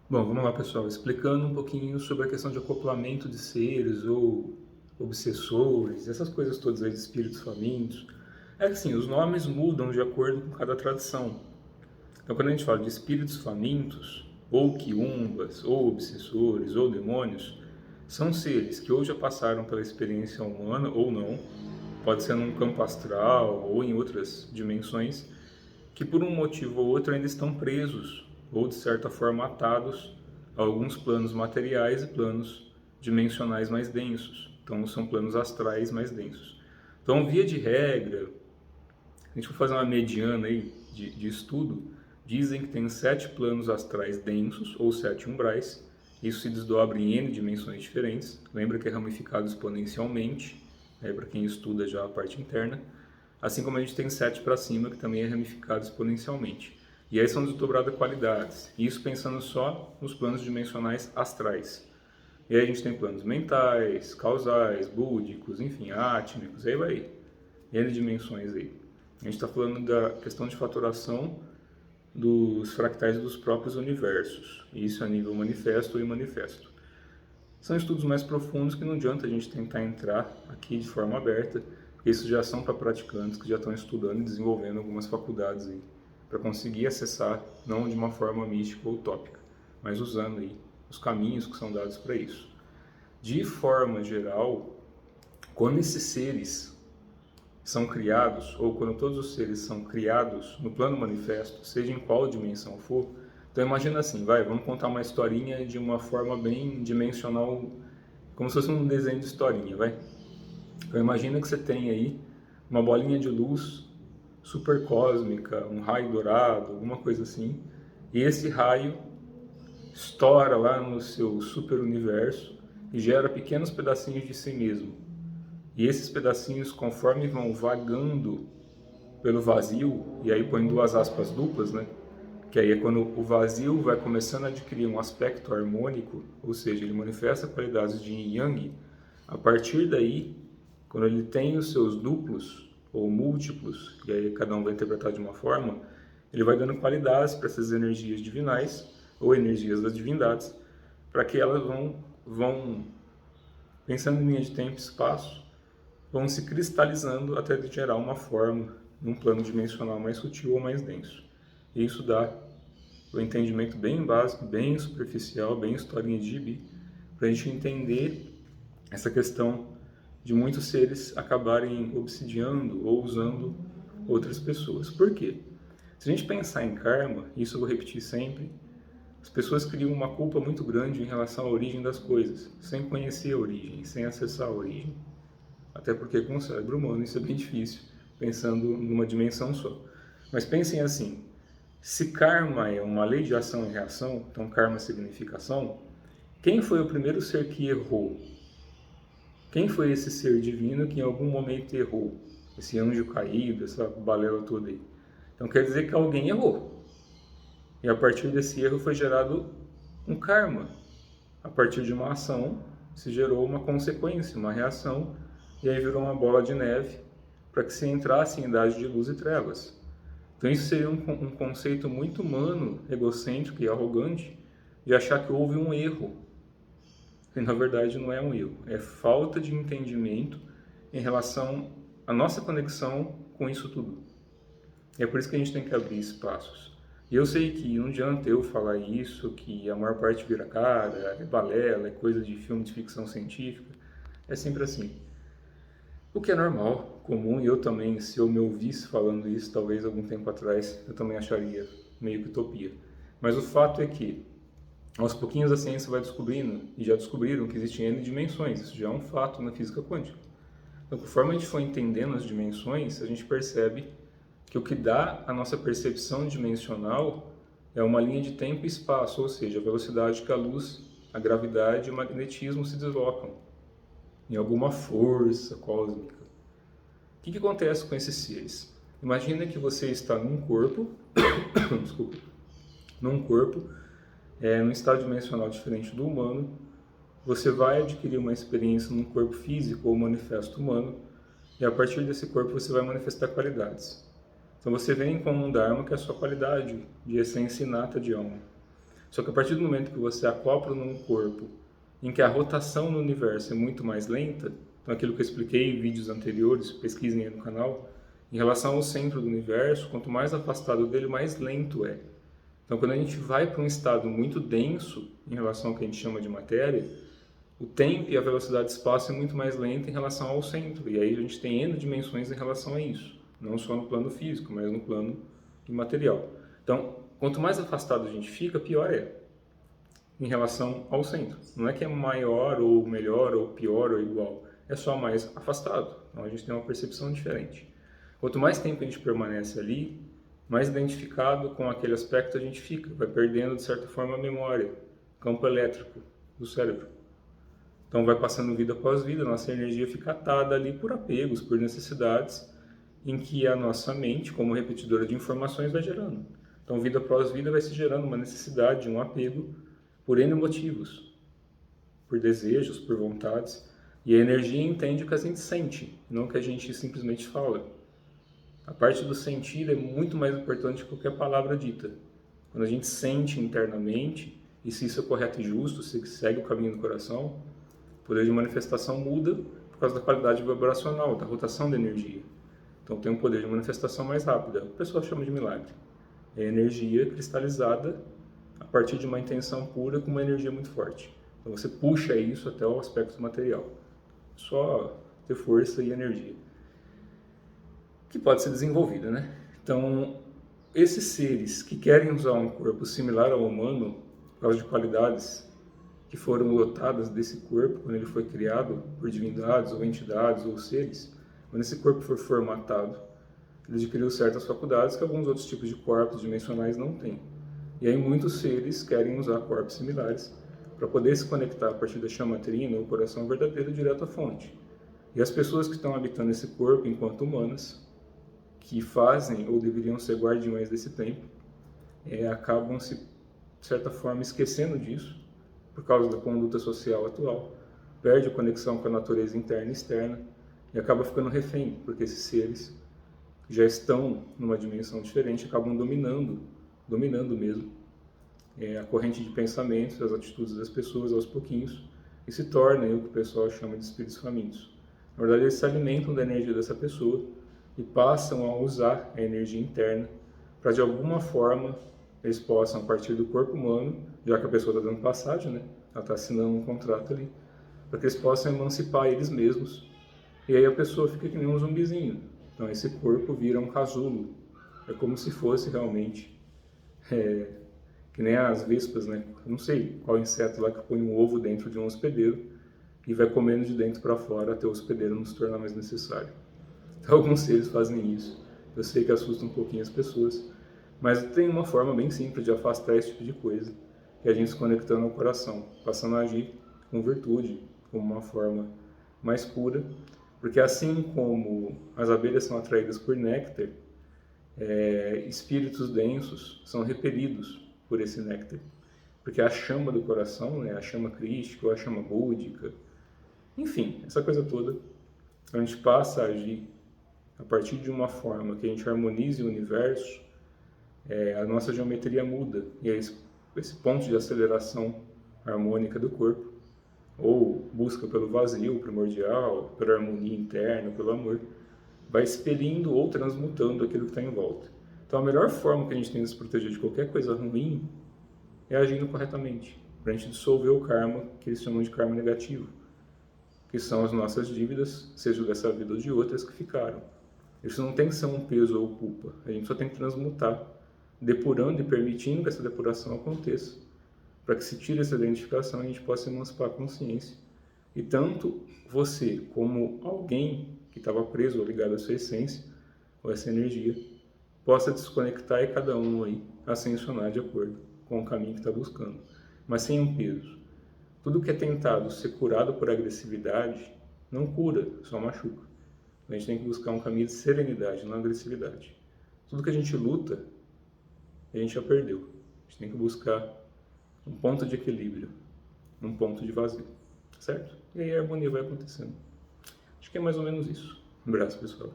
Bom, vamos lá, pessoal. Explicando um pouquinho sobre a questão de acoplamento de seres ou obsessores, essas coisas todas aí de espíritos famintos. É que assim, os nomes mudam de acordo com cada tradição. Então, quando a gente fala de espíritos famintos, ou quiumbas, ou obsessores, ou demônios, são seres que ou já passaram pela experiência humana ou não, pode ser num campo astral ou em outras dimensões, que por um motivo ou outro ainda estão presos ou de certa forma atados a alguns planos materiais e planos dimensionais mais densos. Então são planos astrais mais densos. Então, via de regra, a gente for fazer uma mediana aí de estudo, dizem que tem 7 planos astrais densos ou 7 umbrais. Isso se desdobra em N dimensões diferentes. Lembra que é ramificado exponencialmente, para quem estuda já a parte interna. Assim como a gente tem 7 para cima, que também é ramificado exponencialmente. E aí são desdobradas qualidades. Isso pensando só nos planos dimensionais astrais. E aí a gente tem planos mentais, causais, búdicos, enfim, átmicos, aí vai. N dimensões aí. A gente está falando da questão de fatoração dos fractais dos próprios universos. Isso a nível manifesto e manifesto. São estudos mais profundos que não adianta a gente tentar entrar aqui de forma aberta, porque isso já são para praticantes que já estão estudando e desenvolvendo algumas faculdades aí, para conseguir acessar, não de uma forma mística ou utópica, mas usando aí os caminhos que são dados para isso. De forma geral, quando esses seres são criados, ou quando todos os seres são criados no plano manifesto, seja em qual dimensão for, então imagina assim, vamos contar uma historinha de uma forma bem dimensional, como se fosse um desenho de historinha, vai? Então imagina que você tem aí uma bolinha de luz super cósmica, um raio dourado, alguma coisa assim, e esse raio estoura lá no seu super universo e gera pequenos pedacinhos de si mesmo. E esses pedacinhos, conforme vão vagando pelo vazio, e aí põe duas aspas duplas, né? Que aí é quando o vazio vai começando a adquirir um aspecto harmônico, ou seja, ele manifesta qualidades de yin yang. A partir daí, quando ele tem os seus duplos ou múltiplos, e aí cada um vai interpretar de uma forma, ele vai dando qualidades para essas energias divinais ou energias das divindades, para que elas vão pensando em linha de tempo e espaço, vão se cristalizando até gerar uma forma num plano dimensional mais sutil ou mais denso. E isso dá o entendimento bem básico, bem superficial, bem historinha de gibi, para a gente entender essa questão de muitos seres acabarem obsidiando ou usando outras pessoas. Por quê? Se a gente pensar em karma, isso eu vou repetir sempre, as pessoas criam uma culpa muito grande em relação à origem das coisas, sem conhecer a origem, sem acessar a origem. Até porque com o cérebro humano isso é bem difícil, pensando numa dimensão só. Mas pensem assim, se karma é uma lei de ação e reação, então karma é significação, quem foi o primeiro ser que errou? Quem foi esse ser divino que em algum momento errou? Esse anjo caído, essa balela toda aí. Então quer dizer que alguém errou. E a partir desse erro foi gerado um karma. A partir de uma ação se gerou uma consequência, uma reação, e aí virou uma bola de neve para que se entrasse em idade de luz e trevas. Então isso seria um conceito muito humano, egocêntrico e arrogante de achar que houve um erro. E na verdade não é um erro, é falta de entendimento em relação à nossa conexão com isso tudo. E é por isso que a gente tem que abrir espaços. E eu sei que não adianta eu falar isso, que a maior parte vira cara, é balela, é coisa de filme de ficção científica. É sempre assim. O que é normal, comum, e eu também, se eu me ouvisse falando isso, talvez algum tempo atrás, eu também acharia meio que utopia. Mas o fato é que, aos pouquinhos a ciência vai descobrindo, e já descobriram que existem N dimensões, isso já é um fato na física quântica. Então, conforme a gente for entendendo as dimensões, a gente percebe que o que dá a nossa percepção dimensional é uma linha de tempo e espaço, ou seja, a velocidade que a luz, a gravidade e o magnetismo se deslocam em alguma força cósmica. O que acontece com esses seres? Imagina que você está num corpo, desculpa, num corpo, num estado dimensional diferente do humano, você vai adquirir uma experiência num corpo físico ou manifesto humano, e a partir desse corpo você vai manifestar qualidades. Então você vem com um Dharma que é a sua qualidade de essência inata de alma. Só que a partir do momento que você acopla num corpo em que a rotação no universo é muito mais lenta, então aquilo que eu expliquei em vídeos anteriores, pesquisem aí no canal, em relação ao centro do universo, quanto mais afastado dele, mais lento é. Então quando a gente vai para um estado muito denso em relação ao que a gente chama de matéria, o tempo e a velocidade do espaço é muito mais lenta em relação ao centro, e aí a gente tem N dimensões em relação a isso, não só no plano físico, mas no plano imaterial. Então, quanto mais afastado a gente fica, pior é em relação ao centro. Não é que é maior ou melhor ou pior ou igual, é só mais afastado. Então a gente tem uma percepção diferente. Quanto mais tempo a gente permanece ali, mais identificado com aquele aspecto a gente fica, vai perdendo de certa forma a memória, campo elétrico do cérebro. Então vai passando vida após vida, nossa energia fica atada ali por apegos, por necessidades, em que a nossa mente, como repetidora de informações, vai gerando. Então vida após vida vai se gerando uma necessidade, um apego, por N motivos, por desejos, por vontades. E a energia entende o que a gente sente, não o que a gente simplesmente fala. A parte do sentir é muito mais importante que qualquer palavra dita. Quando a gente sente internamente, e se isso é correto e justo, se segue o caminho do coração, o poder de manifestação muda por causa da qualidade vibracional, da rotação da energia. Então tem um poder de manifestação mais rápida. O pessoal chama de milagre. É energia cristalizada a partir de uma intenção pura com uma energia muito forte. Então você puxa isso até o aspecto material. Só ter força e energia. Que pode ser desenvolvida, né? Então, esses seres que querem usar um corpo similar ao humano, por causa de qualidades que foram lotadas desse corpo, quando ele foi criado por divindades ou entidades ou seres, quando esse corpo for formatado, ele adquiriu certas faculdades que alguns outros tipos de corpos dimensionais não têm. E aí muitos seres querem usar corpos similares para poder se conectar a partir da chama trina ou coração verdadeiro direto à fonte. E as pessoas que estão habitando esse corpo enquanto humanas, que fazem ou deveriam ser guardiões desse tempo, acabam se, de certa forma, esquecendo disso por causa da conduta social atual, perde a conexão com a natureza interna e externa e acaba ficando refém, porque esses seres já estão numa dimensão diferente, acabam dominando mesmo a corrente de pensamentos, as atitudes das pessoas aos pouquinhos e se tornam o que o pessoal chama de espíritos famintos. Na verdade, eles se alimentam da energia dessa pessoa e passam a usar a energia interna para, de alguma forma, eles possam, a partir do corpo humano, já que a pessoa está dando passagem, né? Ela está assinando um contrato ali, para que eles possam emancipar eles mesmos. E aí a pessoa fica que nem um zumbizinho. Então esse corpo vira um casulo. É como se fosse realmente, que nem as vespas, né? Eu não sei qual inseto lá que põe um ovo dentro de um hospedeiro e vai comendo de dentro para fora até o hospedeiro não se tornar mais necessário. Então alguns seres fazem isso. Eu sei que assusta um pouquinho as pessoas, mas tem uma forma bem simples de afastar esse tipo de coisa, que é a gente se conectando ao coração, passando a agir com virtude, como uma forma mais pura, porque assim como as abelhas são atraídas por néctar, espíritos densos são repelidos por esse néctar, porque a chama do coração, né, a chama crística ou a chama búdica, enfim, essa coisa toda, a gente passa a agir a partir de uma forma que a gente harmonize o universo, a nossa geometria muda, e é esse ponto de aceleração harmônica do corpo, ou busca pelo vazio primordial, pela harmonia interna, pelo amor, vai expelindo ou transmutando aquilo que está em volta. Então a melhor forma que a gente tem de se proteger de qualquer coisa ruim é agindo corretamente, para a gente dissolver o karma, que eles chamam de karma negativo, que são as nossas dívidas, seja dessa vida ou de outras, que ficaram. Isso não tem que ser um peso ou culpa, a gente só tem que transmutar, depurando e permitindo que essa depuração aconteça, para que se tire essa identificação e a gente possa emancipar a consciência. E tanto você como alguém que estava preso ou ligado à sua essência, ou essa energia, possa desconectar e cada um aí ascensionar de acordo com o caminho que está buscando, mas sem um peso. Tudo que é tentado ser curado por agressividade não cura, só machuca. A gente tem que buscar um caminho de serenidade, não agressividade. Tudo que a gente luta, a gente já perdeu. A gente tem que buscar um ponto de equilíbrio, um ponto de vazio, certo? E aí a harmonia vai acontecendo. Acho que é mais ou menos isso. Um abraço, pessoal.